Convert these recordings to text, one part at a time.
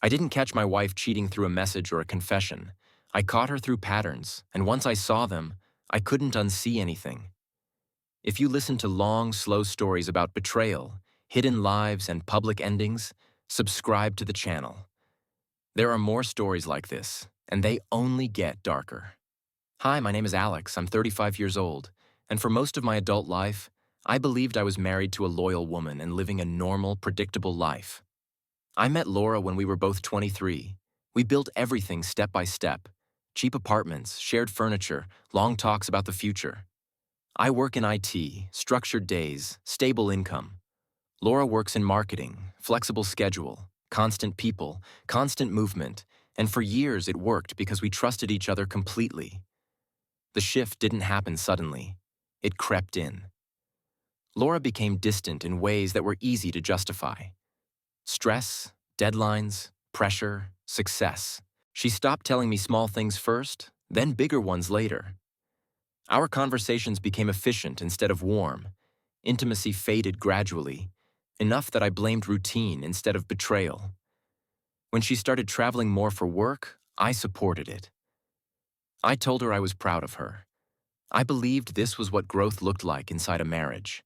I didn't catch my wife cheating through a message or a confession. I caught her through patterns, and once I saw them, I couldn't unsee anything. If you listen to long, slow stories about betrayal, hidden lives, and public endings, subscribe to the channel. There are more stories like this, and they only get darker. Hi, my name is Alex. I'm 35 years old, and for most of my adult life, I believed I was married to a loyal woman and living a normal, predictable life. I met Laura when we were both 23. We built everything step by step: cheap apartments, shared furniture, long talks about the future. I work in IT, structured days, stable income. Laura works in marketing, flexible schedule, constant people, constant movement, and for years it worked because we trusted each other completely. The shift didn't happen suddenly. It crept in. Laura became distant in ways that were easy to justify. Stress, deadlines, pressure, success. She stopped telling me small things first, then bigger ones later. Our conversations became efficient instead of warm. Intimacy faded gradually, enough that I blamed routine instead of betrayal. When she started traveling more for work, I supported it. I told her I was proud of her. I believed this was what growth looked like inside a marriage.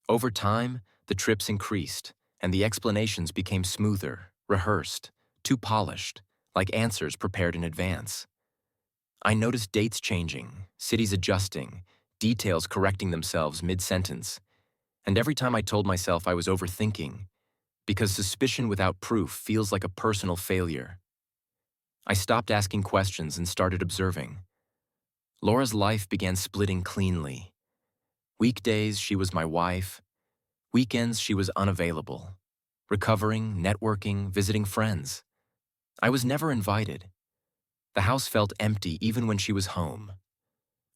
Over time, the trips increased, and the explanations became smoother, rehearsed, too polished, like answers prepared in advance. I noticed dates changing, cities adjusting, details correcting themselves mid-sentence, and every time I told myself I was overthinking, because suspicion without proof feels like a personal failure. I stopped asking questions and started observing. Laura's life began splitting cleanly. Weekdays, she was my wife. Weekends, she was unavailable. Recovering, networking, visiting friends. I was never invited. The house felt empty even when she was home.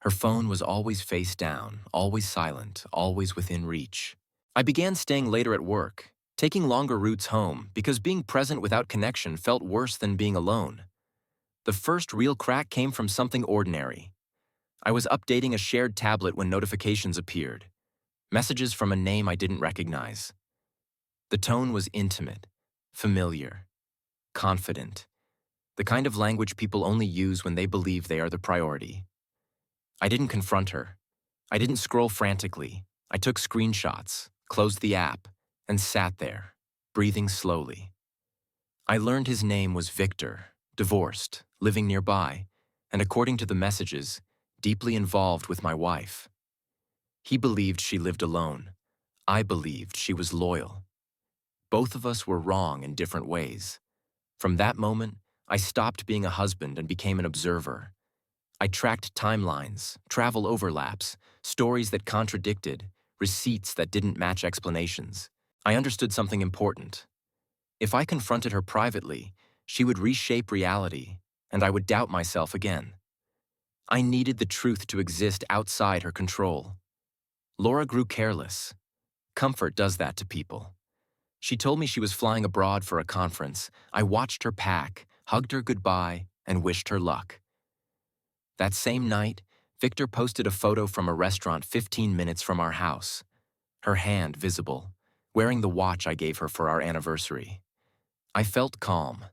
Her phone was always face down, always silent, always within reach. I began staying later at work, taking longer routes home because being present without connection felt worse than being alone. The first real crack came from something ordinary. I was updating a shared tablet when notifications appeared. Messages from a name I didn't recognize. The tone was intimate, familiar, confident. The kind of language people only use when they believe they are the priority. I didn't confront her. I didn't scroll frantically. I took screenshots, closed the app, and sat there, breathing slowly. I learned his name was Victor, divorced, living nearby, and according to the messages, deeply involved with my wife. He believed she lived alone. I believed she was loyal. Both of us were wrong in different ways. From that moment, I stopped being a husband and became an observer. I tracked timelines, travel overlaps, stories that contradicted, receipts that didn't match explanations. I understood something important. If I confronted her privately, she would reshape reality, and I would doubt myself again. I needed the truth to exist outside her control. Laura grew careless. Comfort does that to people. She told me she was flying abroad for a conference. I watched her pack, hugged her goodbye, and wished her luck. That same night, Victor posted a photo from a restaurant 15 minutes from our house, her hand visible, wearing the watch I gave her for our anniversary. I felt calm,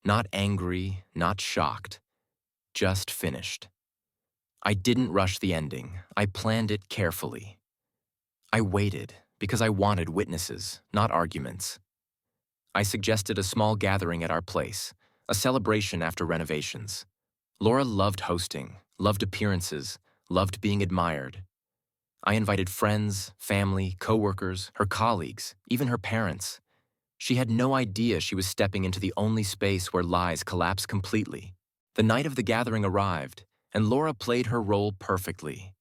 not angry, not shocked, just finished. I didn't rush the ending. I planned it carefully. I waited because I wanted witnesses, not arguments. I suggested a small gathering at our place, a celebration after renovations. Laura loved hosting, loved appearances, loved being admired. I invited friends, family, coworkers, her colleagues, even her parents. She had no idea she was stepping into the only space where lies collapse completely. The night of the gathering arrived, and Laura played her role perfectly.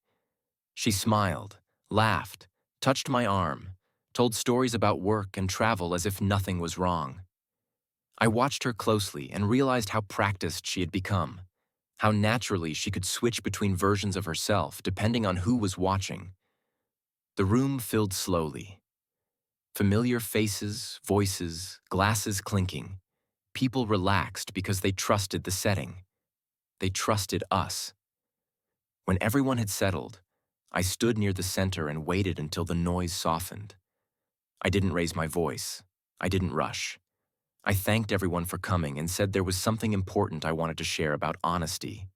She smiled, laughed, touched my arm, told stories about work and travel as if nothing was wrong. I watched her closely and realized how practiced she had become, how naturally she could switch between versions of herself depending on who was watching. The room filled slowly. Familiar faces, voices, glasses clinking. People relaxed because they trusted the setting. They trusted us. When everyone had settled, I stood near the center and waited until the noise softened. I didn't raise my voice. I didn't rush. I thanked everyone for coming and said there was something important I wanted to share about honesty,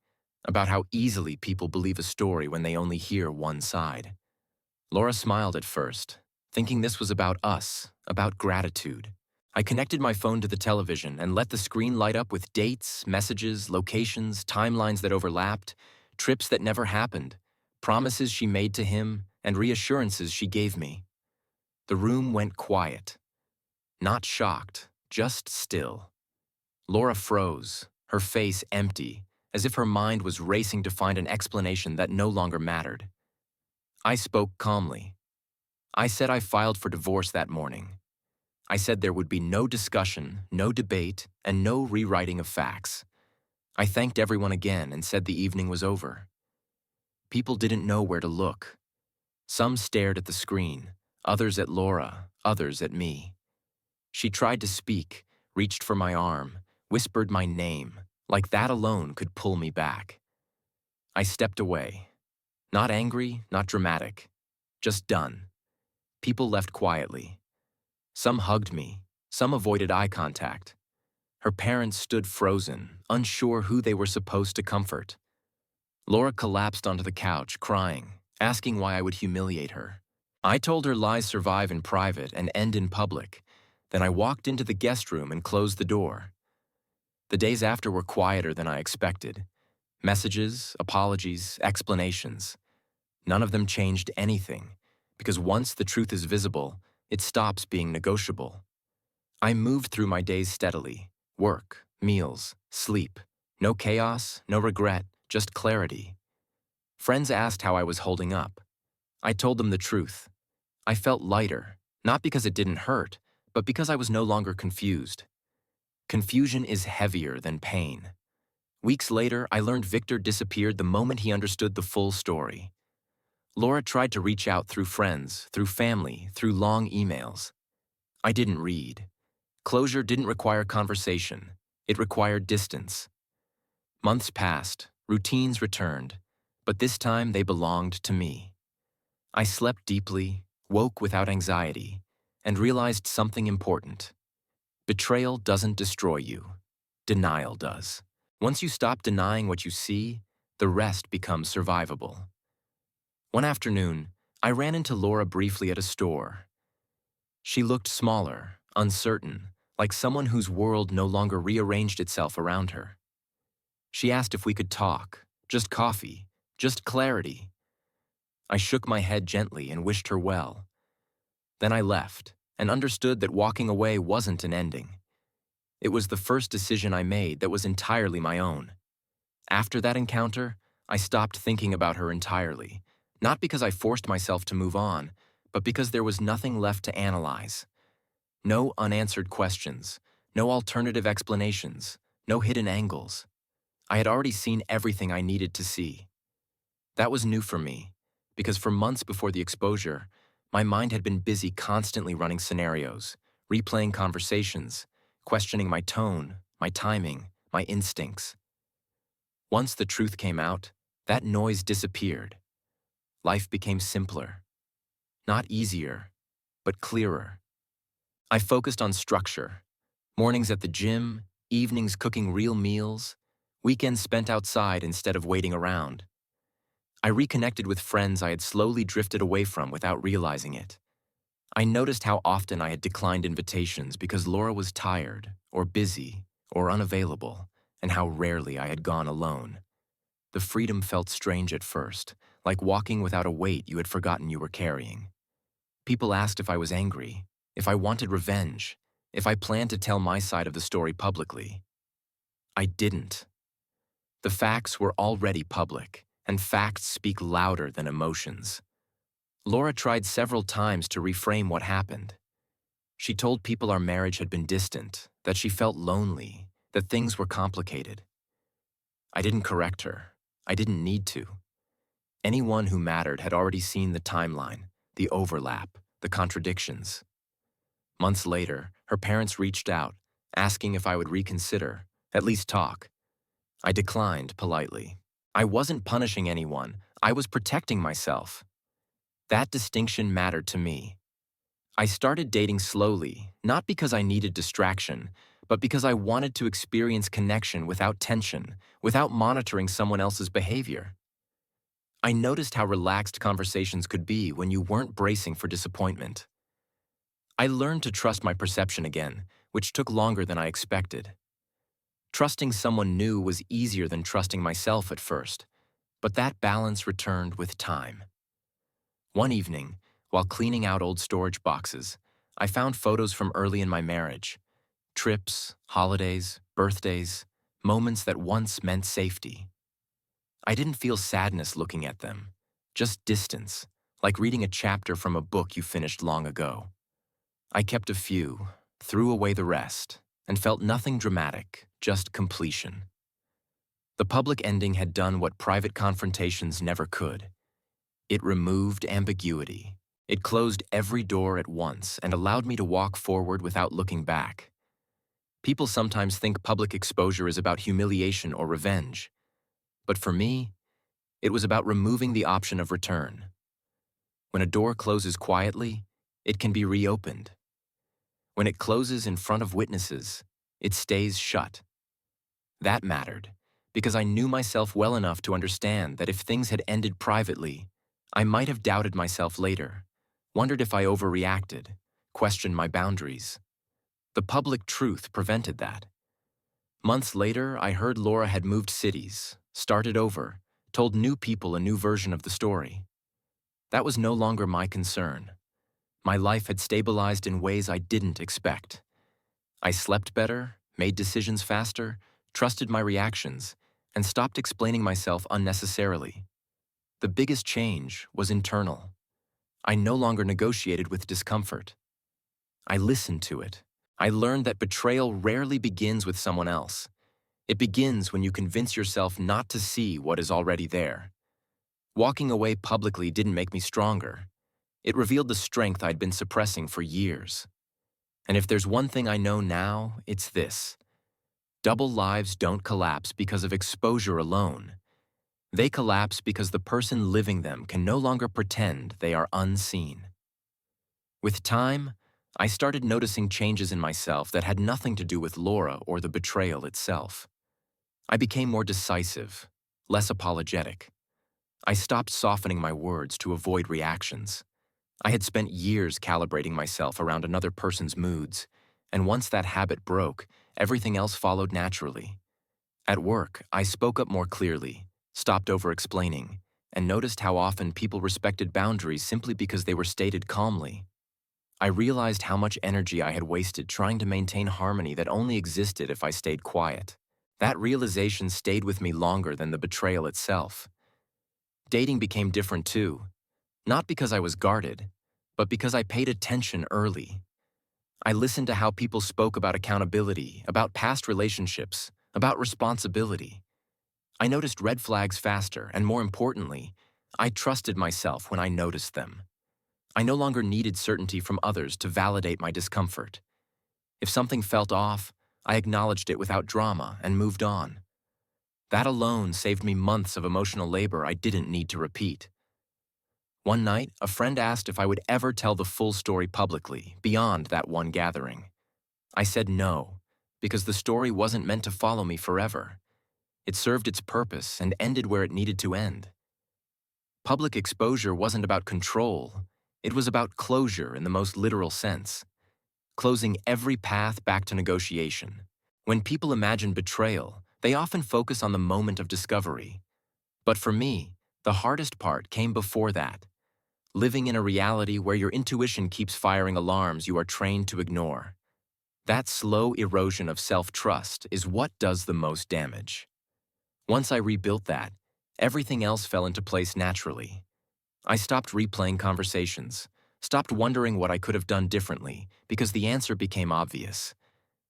about how easily people believe a story when they only hear one side. Laura smiled at first, thinking this was about us, about gratitude. I connected my phone to the television and let the screen light up with dates, messages, locations, timelines that overlapped, trips that never happened, promises she made to him, and reassurances she gave me. The room went quiet. Not shocked, just still. Laura froze, her face empty, as if her mind was racing to find an explanation that no longer mattered. I spoke calmly. I said I filed for divorce that morning. I said there would be no discussion, no debate, and no rewriting of facts. I thanked everyone again and said the evening was over. People didn't know where to look. Some stared at the screen, others at Laura, others at me. She tried to speak, reached for my arm, whispered my name, like that alone could pull me back. I stepped away. Not angry, not dramatic. Just done. People left quietly. Some hugged me, some avoided eye contact. Her parents stood frozen, unsure who they were supposed to comfort. Laura collapsed onto the couch, crying, asking why I would humiliate her. I told her lies survive in private and end in public. Then I walked into the guest room and closed the door. The days after were quieter than I expected. Messages, apologies, explanations. None of them changed anything, because once the truth is visible, it stops being negotiable. I moved through my days steadily. Work, meals, sleep. No chaos, no regret, just clarity. Friends asked how I was holding up. I told them the truth. I felt lighter, not because it didn't hurt, but because I was no longer confused. Confusion is heavier than pain. Weeks later, I learned Victor disappeared the moment he understood the full story. Laura tried to reach out through friends, through family, through long emails. I didn't read. Closure didn't require conversation. It required distance. Months passed, routines returned, but this time they belonged to me. I slept deeply, woke without anxiety, and realized something important. Betrayal doesn't destroy you. Denial does. Once you stop denying what you see, the rest becomes survivable. One afternoon, I ran into Laura briefly at a store. She looked smaller, uncertain, like someone whose world no longer rearranged itself around her. She asked if we could talk, just coffee, just clarity. I shook my head gently and wished her well. Then I left and understood that walking away wasn't an ending. It was the first decision I made that was entirely my own. After that encounter, I stopped thinking about her entirely, not because I forced myself to move on, but because there was nothing left to analyze. No unanswered questions, no alternative explanations, no hidden angles. I had already seen everything I needed to see. That was new for me, because for months before the exposure, my mind had been busy constantly running scenarios, replaying conversations, questioning my tone, my timing, my instincts. Once the truth came out, that noise disappeared. Life became simpler. Not easier, but clearer. I focused on structure. Mornings at the gym, evenings cooking real meals, weekends spent outside instead of waiting around. I reconnected with friends I had slowly drifted away from without realizing it. I noticed how often I had declined invitations because Laura was tired, or busy, or unavailable, and how rarely I had gone alone. The freedom felt strange at first, like walking without a weight you had forgotten you were carrying. People asked if I was angry, if I wanted revenge, if I planned to tell my side of the story publicly. I didn't. The facts were already public, and facts speak louder than emotions. Laura tried several times to reframe what happened. She told people our marriage had been distant, that she felt lonely, that things were complicated. I didn't correct her. I didn't need to. Anyone who mattered had already seen the timeline, the overlap, the contradictions. Months later, her parents reached out, asking if I would reconsider, at least talk. I declined politely. I wasn't punishing anyone. I was protecting myself. That distinction mattered to me. I started dating slowly, not because I needed distraction, but because I wanted to experience connection without tension, without monitoring someone else's behavior. I noticed how relaxed conversations could be when you weren't bracing for disappointment. I learned to trust my perception again, which took longer than I expected. Trusting someone new was easier than trusting myself at first, but that balance returned with time. One evening, while cleaning out old storage boxes, I found photos from early in my marriage. Trips, holidays, birthdays, moments that once meant safety. I didn't feel sadness looking at them, just distance, like reading a chapter from a book you finished long ago. I kept a few, threw away the rest, and felt nothing dramatic, just completion. The public ending had done what private confrontations never could. It removed ambiguity. It closed every door at once and allowed me to walk forward without looking back. People sometimes think public exposure is about humiliation or revenge. But for me, it was about removing the option of return. When a door closes quietly, it can be reopened. When it closes in front of witnesses, it stays shut. That mattered, because I knew myself well enough to understand that if things had ended privately, I might have doubted myself later, wondered if I overreacted, questioned my boundaries. The public truth prevented that. Months later, I heard Laura had moved cities, started over, told new people a new version of the story. That was no longer my concern. My life had stabilized in ways I didn't expect. I slept better, made decisions faster, trusted my reactions, and stopped explaining myself unnecessarily. The biggest change was internal. I no longer negotiated with discomfort. I listened to it. I learned that betrayal rarely begins with someone else. It begins when you convince yourself not to see what is already there. Walking away publicly didn't make me stronger. It revealed the strength I'd been suppressing for years. And if there's one thing I know now, it's this. Double lives don't collapse because of exposure alone. They collapse because the person living them can no longer pretend they are unseen. With time, I started noticing changes in myself that had nothing to do with Laura or the betrayal itself. I became more decisive, less apologetic. I stopped softening my words to avoid reactions. I had spent years calibrating myself around another person's moods, and once that habit broke, everything else followed naturally. At work, I spoke up more clearly, stopped over-explaining, and noticed how often people respected boundaries simply because they were stated calmly. I realized how much energy I had wasted trying to maintain harmony that only existed if I stayed quiet. That realization stayed with me longer than the betrayal itself. Dating became different too, not because I was guarded, but because I paid attention early. I listened to how people spoke about accountability, about past relationships, about responsibility. I noticed red flags faster, and more importantly, I trusted myself when I noticed them. I no longer needed certainty from others to validate my discomfort. If something felt off, I acknowledged it without drama and moved on. That alone saved me months of emotional labor I didn't need to repeat. One night, a friend asked if I would ever tell the full story publicly, beyond that one gathering. I said no, because the story wasn't meant to follow me forever. It served its purpose and ended where it needed to end. Public exposure wasn't about control. It was about closure in the most literal sense. Closing every path back to negotiation. When people imagine betrayal, they often focus on the moment of discovery. But for me, the hardest part came before that. Living in a reality where your intuition keeps firing alarms you are trained to ignore. That slow erosion of self-trust is what does the most damage. Once I rebuilt that, everything else fell into place naturally. I stopped replaying conversations, stopped wondering what I could have done differently, because the answer became obvious.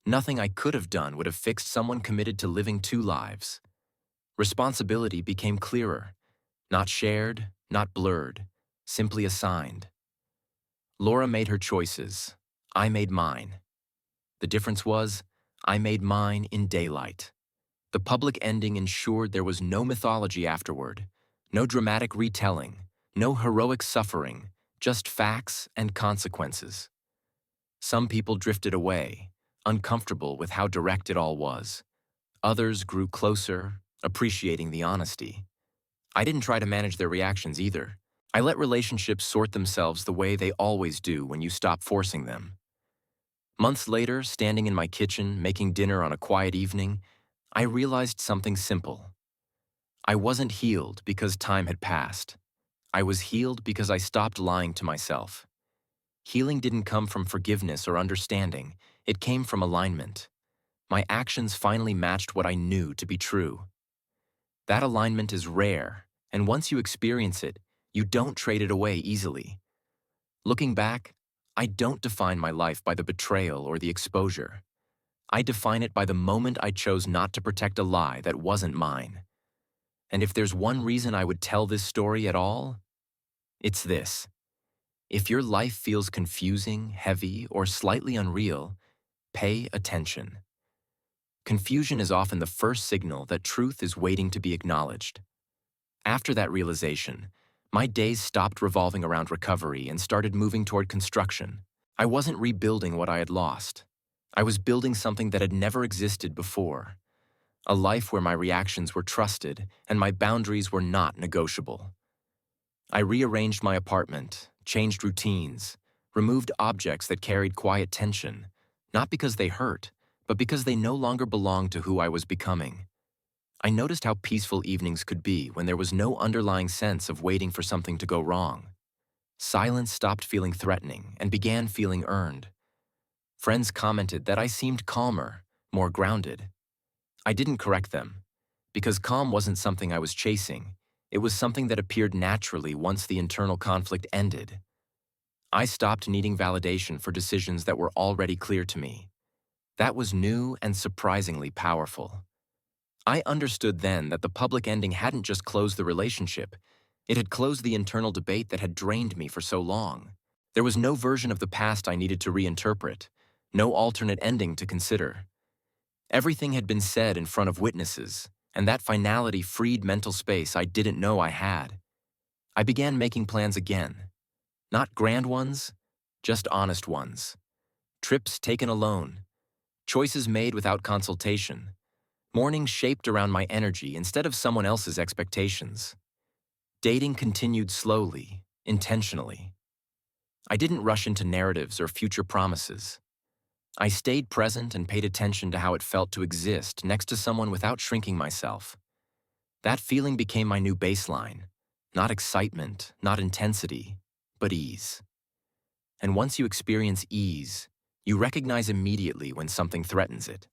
Nothing I could have done would have fixed someone committed to living two lives. Responsibility became clearer, not shared, not blurred, simply assigned. Laura made her choices. I made mine. The difference was, I made mine in daylight. The public ending ensured there was no mythology afterward, no dramatic retelling, no heroic suffering, just facts and consequences. Some people drifted away, uncomfortable with how direct it all was. Others grew closer, appreciating the honesty. I didn't try to manage their reactions either. I let relationships sort themselves the way they always do when you stop forcing them. Months later, standing in my kitchen, making dinner on a quiet evening, I realized something simple. I wasn't healed because time had passed. I was healed because I stopped lying to myself. Healing didn't come from forgiveness or understanding. It came from alignment. My actions finally matched what I knew to be true. That alignment is rare, and once you experience it, you don't trade it away easily. Looking back, I don't define my life by the betrayal or the exposure. I define it by the moment I chose not to protect a lie that wasn't mine. And if there's one reason I would tell this story at all, it's this. If your life feels confusing, heavy, or slightly unreal, pay attention. Confusion is often the first signal that truth is waiting to be acknowledged. After that realization, my days stopped revolving around recovery and started moving toward construction. I wasn't rebuilding what I had lost. I was building something that had never existed before. A life where my reactions were trusted and my boundaries were not negotiable. I rearranged my apartment, changed routines, removed objects that carried quiet tension, not because they hurt, but because they no longer belonged to who I was becoming. I noticed how peaceful evenings could be when there was no underlying sense of waiting for something to go wrong. Silence stopped feeling threatening and began feeling earned. Friends commented that I seemed calmer, more grounded. I didn't correct them, because calm wasn't something I was chasing. It was something that appeared naturally once the internal conflict ended. I stopped needing validation for decisions that were already clear to me. That was new and surprisingly powerful. I understood then that the public ending hadn't just closed the relationship, it had closed the internal debate that had drained me for so long. There was no version of the past I needed to reinterpret, no alternate ending to consider. Everything had been said in front of witnesses, and that finality freed mental space I didn't know I had. I began making plans again. Not grand ones, just honest ones. Trips taken alone. Choices made without consultation. Mornings shaped around my energy instead of someone else's expectations. Dating continued slowly, intentionally. I didn't rush into narratives or future promises. I stayed present and paid attention to how it felt to exist next to someone without shrinking myself. That feeling became my new baseline. Not excitement, not intensity, but ease. And once you experience ease, you recognize immediately when something threatens it.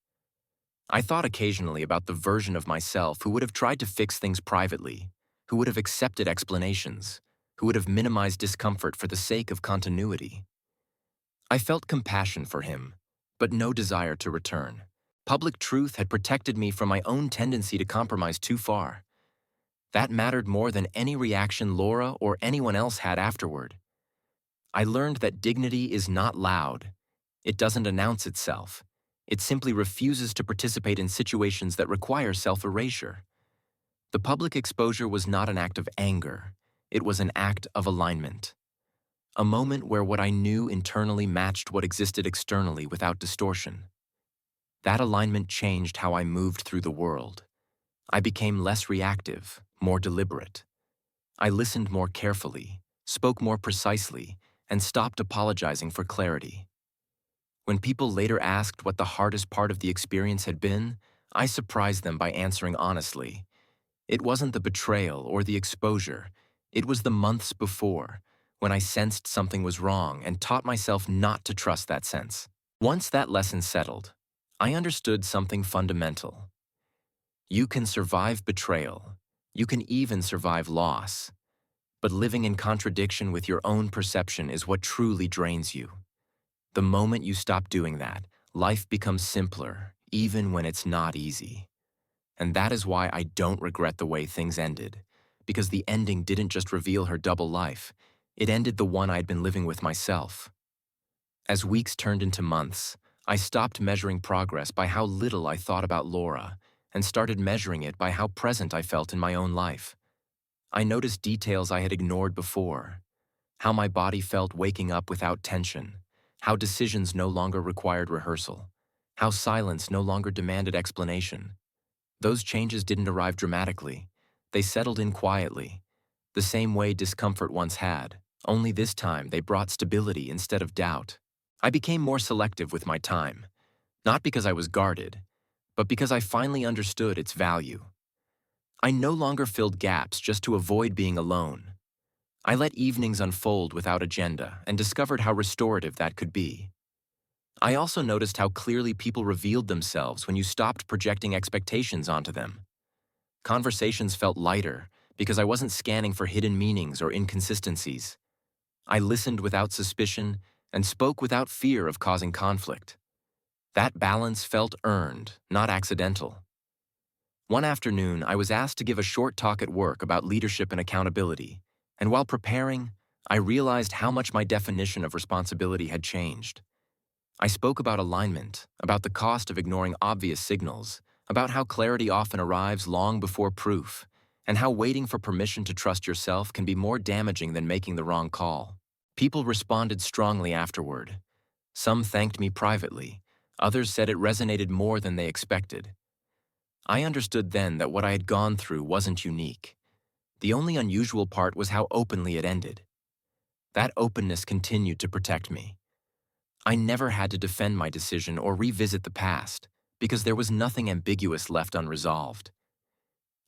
I thought occasionally about the version of myself who would have tried to fix things privately, who would have accepted explanations, who would have minimized discomfort for the sake of continuity. I felt compassion for him, but no desire to return. Public truth had protected me from my own tendency to compromise too far. That mattered more than any reaction Laura or anyone else had afterward. I learned that dignity is not loud. It doesn't announce itself. It simply refuses to participate in situations that require self-erasure. The public exposure was not an act of anger. It was an act of alignment. A moment where what I knew internally matched what existed externally without distortion. That alignment changed how I moved through the world. I became less reactive, more deliberate. I listened more carefully, spoke more precisely, and stopped apologizing for clarity. When people later asked what the hardest part of the experience had been, I surprised them by answering honestly. It wasn't the betrayal or the exposure. It was the months before, when I sensed something was wrong and taught myself not to trust that sense. Once that lesson settled, I understood something fundamental. You can survive betrayal. You can even survive loss. But living in contradiction with your own perception is what truly drains you. The moment you stop doing that, life becomes simpler, even when it's not easy. And that is why I don't regret the way things ended, because the ending didn't just reveal her double life, it ended the one I'd been living with myself. As weeks turned into months, I stopped measuring progress by how little I thought about Laura, and started measuring it by how present I felt in my own life. I noticed details I had ignored before, how my body felt waking up without tension, how decisions no longer required rehearsal. how silence no longer demanded explanation. Those changes didn't arrive dramatically. They settled in quietly, the same way discomfort once had, only this time they brought stability instead of doubt. I became more selective with my time, not because I was guarded, but because I finally understood its value. I no longer filled gaps just to avoid being alone. I let evenings unfold without agenda and discovered how restorative that could be. I also noticed how clearly people revealed themselves when you stopped projecting expectations onto them. Conversations felt lighter because I wasn't scanning for hidden meanings or inconsistencies. I listened without suspicion and spoke without fear of causing conflict. That balance felt earned, not accidental. One afternoon, I was asked to give a short talk at work about leadership and accountability, and while preparing, I realized how much my definition of responsibility had changed. I spoke about alignment, about the cost of ignoring obvious signals, about how clarity often arrives long before proof, and how waiting for permission to trust yourself can be more damaging than making the wrong call. People responded strongly afterward. Some thanked me privately, others said it resonated more than they expected. I understood then that what I had gone through wasn't unique. The only unusual part was how openly it ended. That openness continued to protect me. I never had to defend my decision or revisit the past, because there was nothing ambiguous left unresolved.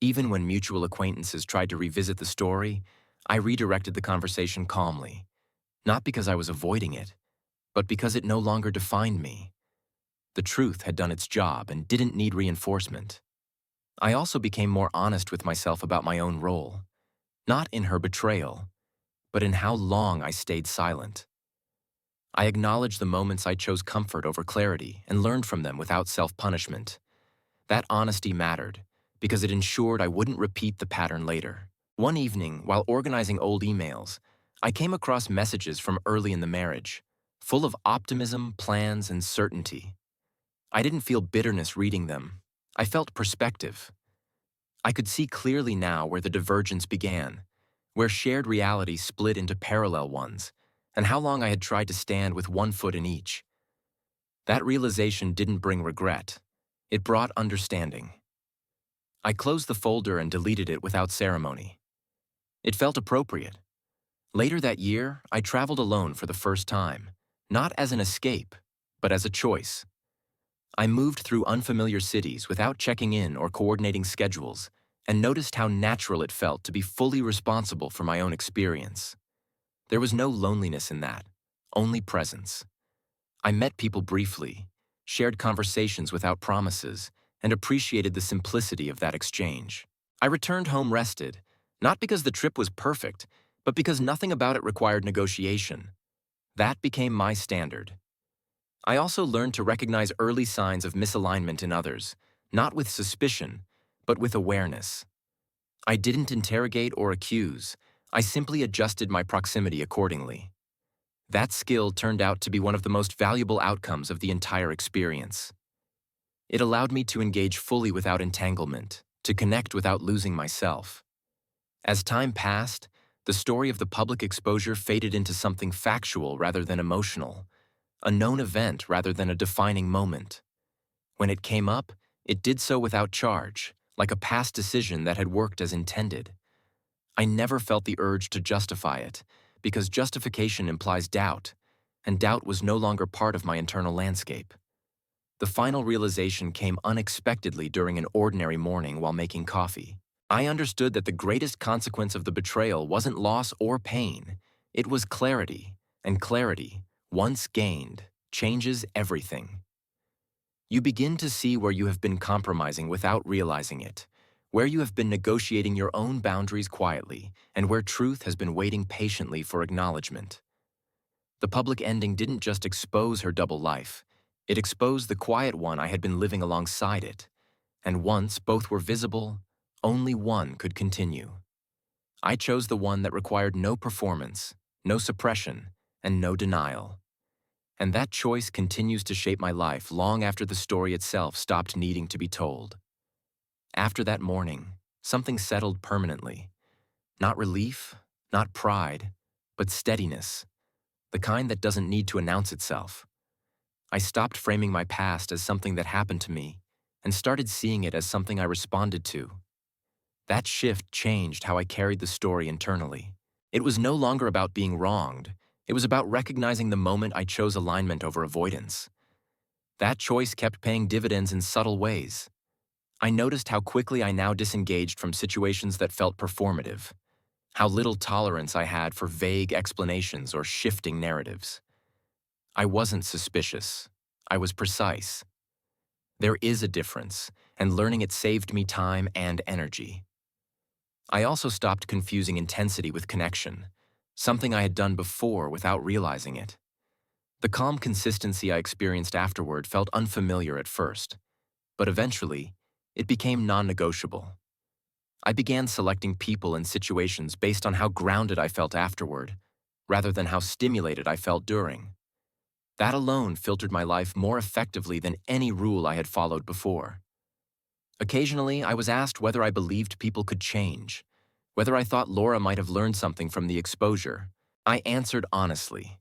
Even when mutual acquaintances tried to revisit the story, I redirected the conversation calmly, not because I was avoiding it, but because it no longer defined me. The truth had done its job and didn't need reinforcement. I also became more honest with myself about my own role, not in her betrayal, but in how long I stayed silent. I acknowledged the moments I chose comfort over clarity and learned from them without self-punishment. That honesty mattered, because it ensured I wouldn't repeat the pattern later. One evening, while organizing old emails, I came across messages from early in the marriage, full of optimism, plans, and certainty. I didn't feel bitterness reading them. I felt perspective. I could see clearly now where the divergence began, where shared reality split into parallel ones, and how long I had tried to stand with one foot in each. That realization didn't bring regret. It brought understanding. I closed the folder and deleted it without ceremony. It felt appropriate. Later that year, I traveled alone for the first time, not as an escape, but as a choice. I moved through unfamiliar cities without checking in or coordinating schedules, and noticed how natural it felt to be fully responsible for my own experience. There was no loneliness in that, only presence. I met people briefly, shared conversations without promises, and appreciated the simplicity of that exchange. I returned home rested, not because the trip was perfect, but because nothing about it required negotiation. That became my standard. I also learned to recognize early signs of misalignment in others, not with suspicion, but with awareness. I didn't interrogate or accuse. I simply adjusted my proximity accordingly. That skill turned out to be one of the most valuable outcomes of the entire experience. It allowed me to engage fully without entanglement, to connect without losing myself. As time passed, the story of the public exposure faded into something factual rather than emotional, a known event rather than a defining moment. When it came up, it did so without charge, like a past decision that had worked as intended. I never felt the urge to justify it, because justification implies doubt, and doubt was no longer part of my internal landscape. The final realization came unexpectedly during an ordinary morning while making coffee. I understood that the greatest consequence of the betrayal wasn't loss or pain, it was clarity, and clarity, once gained, changes everything. You begin to see where you have been compromising without realizing it, where you have been negotiating your own boundaries quietly, and where truth has been waiting patiently for acknowledgement. The public ending didn't just expose her double life, it exposed the quiet one I had been living alongside it. And once both were visible, only one could continue. I chose the one that required no performance, no suppression, and no denial. And that choice continues to shape my life long after the story itself stopped needing to be told. After that morning, something settled permanently. Not relief, not pride, but steadiness, the kind that doesn't need to announce itself. I stopped framing my past as something that happened to me and started seeing it as something I responded to. That shift changed how I carried the story internally. It was no longer about being wronged. It was about recognizing the moment I chose alignment over avoidance. That choice kept paying dividends in subtle ways. I noticed how quickly I now disengaged from situations that felt performative, how little tolerance I had for vague explanations or shifting narratives. I wasn't suspicious. I was precise. There is a difference, and learning it saved me time and energy. I also stopped confusing intensity with connection, something I had done before without realizing it. The calm consistency I experienced afterward felt unfamiliar at first, but eventually, it became non-negotiable. I began selecting people and situations based on how grounded I felt afterward, rather than how stimulated I felt during. That alone filtered my life more effectively than any rule I had followed before. Occasionally, I was asked whether I believed people could change, whether I thought Laura might have learned something from the exposure. I answered honestly,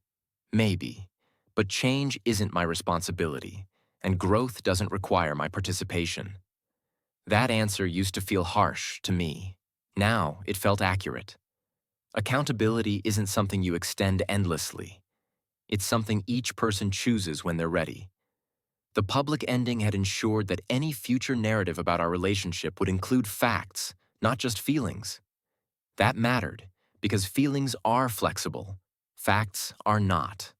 maybe, but change isn't my responsibility, and growth doesn't require my participation. That answer used to feel harsh to me. Now, it felt accurate. Accountability isn't something you extend endlessly. It's something each person chooses when they're ready. The public ending had ensured that any future narrative about our relationship would include facts, not just feelings. That mattered, because feelings are flexible. Facts are not.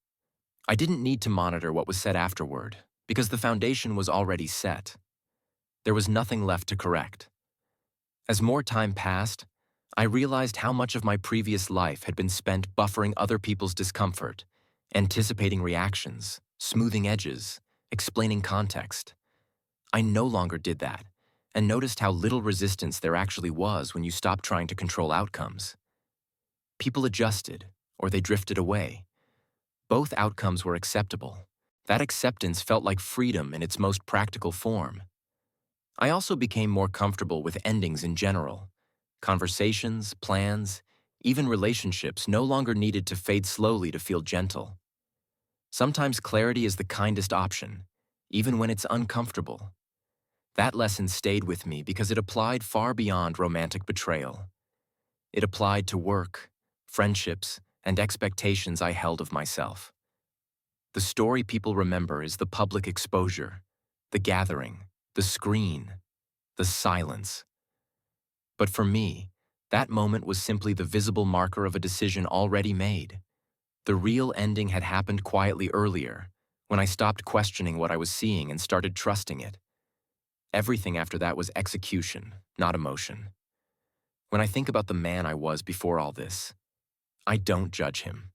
I didn't need to monitor what was said afterward, because the foundation was already set. There was nothing left to correct. As more time passed, I realized how much of my previous life had been spent buffering other people's discomfort, anticipating reactions, smoothing edges, explaining context. I no longer did that, and noticed how little resistance there actually was when you stopped trying to control outcomes. People adjusted, or they drifted away. Both outcomes were acceptable. That acceptance felt like freedom in its most practical form. I also became more comfortable with endings in general. Conversations, plans, even relationships no longer needed to fade slowly to feel gentle. Sometimes clarity is the kindest option, even when it's uncomfortable. That lesson stayed with me because it applied far beyond romantic betrayal. It applied to work, friendships, and expectations I held of myself. The story people remember is the public exposure, the gathering, the screen, the silence. But for me, that moment was simply the visible marker of a decision already made. The real ending had happened quietly earlier, when I stopped questioning what I was seeing and started trusting it. Everything after that was execution, not emotion. When I think about the man I was before all this, I don't judge him.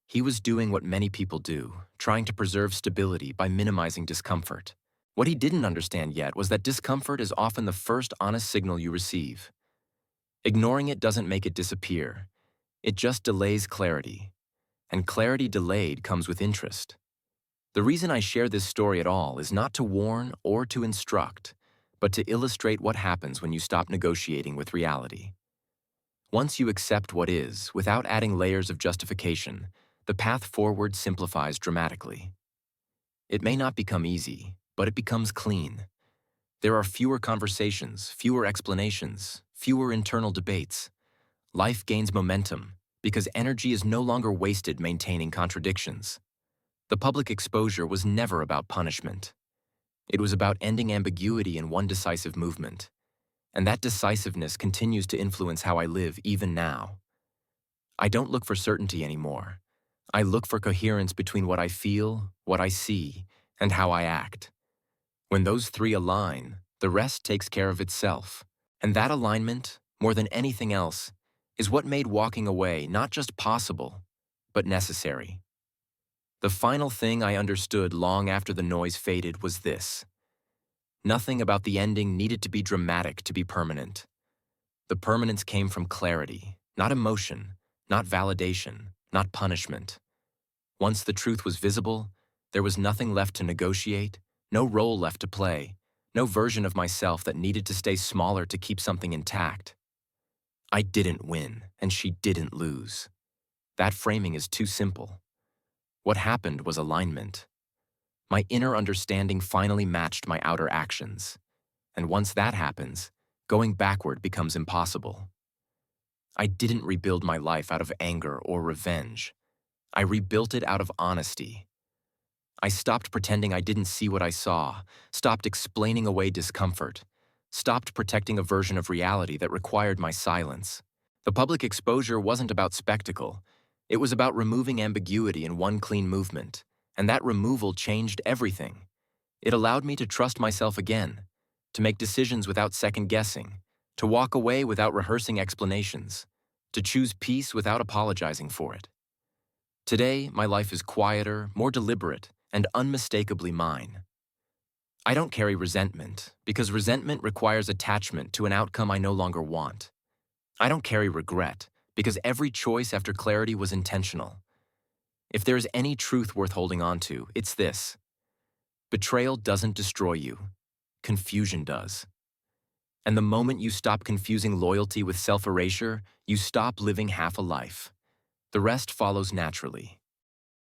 He was doing what many people do, trying to preserve stability by minimizing discomfort. What he didn't understand yet was that discomfort is often the first honest signal you receive. Ignoring it doesn't make it disappear. It just delays clarity. And clarity delayed comes with interest. The reason I share this story at all is not to warn or to instruct, but to illustrate what happens when you stop negotiating with reality. Once you accept what is, without adding layers of justification, the path forward simplifies dramatically. It may not become easy, but it becomes clean. There are fewer conversations, fewer explanations, fewer internal debates. Life gains momentum because energy is no longer wasted maintaining contradictions. The public exposure was never about punishment. It was about ending ambiguity in one decisive movement. And that decisiveness continues to influence how I live even now. I don't look for certainty anymore. I look for coherence between what I feel, what I see, and how I act. When those three align, the rest takes care of itself. And that alignment, more than anything else, is what made walking away not just possible, but necessary. The final thing I understood long after the noise faded was this: nothing about the ending needed to be dramatic to be permanent. The permanence came from clarity, not emotion, not validation, not punishment. Once the truth was visible, there was nothing left to negotiate, no role left to play, no version of myself that needed to stay smaller to keep something intact. I didn't win, and she didn't lose. That framing is too simple. What happened was alignment. My inner understanding finally matched my outer actions. And once that happens, going backward becomes impossible. I didn't rebuild my life out of anger or revenge. I rebuilt it out of honesty. I stopped pretending I didn't see what I saw, stopped explaining away discomfort, stopped protecting a version of reality that required my silence. The public exposure wasn't about spectacle. It was about removing ambiguity in one clean movement, and that removal changed everything. It allowed me to trust myself again, to make decisions without second-guessing, to walk away without rehearsing explanations, to choose peace without apologizing for it. Today, my life is quieter, more deliberate, and unmistakably mine. I don't carry resentment, because resentment requires attachment to an outcome I no longer want. I don't carry regret, because every choice after clarity was intentional. If there is any truth worth holding on to, it's this. Betrayal doesn't destroy you. Confusion does. And the moment you stop confusing loyalty with self-erasure, you stop living half a life. The rest follows naturally.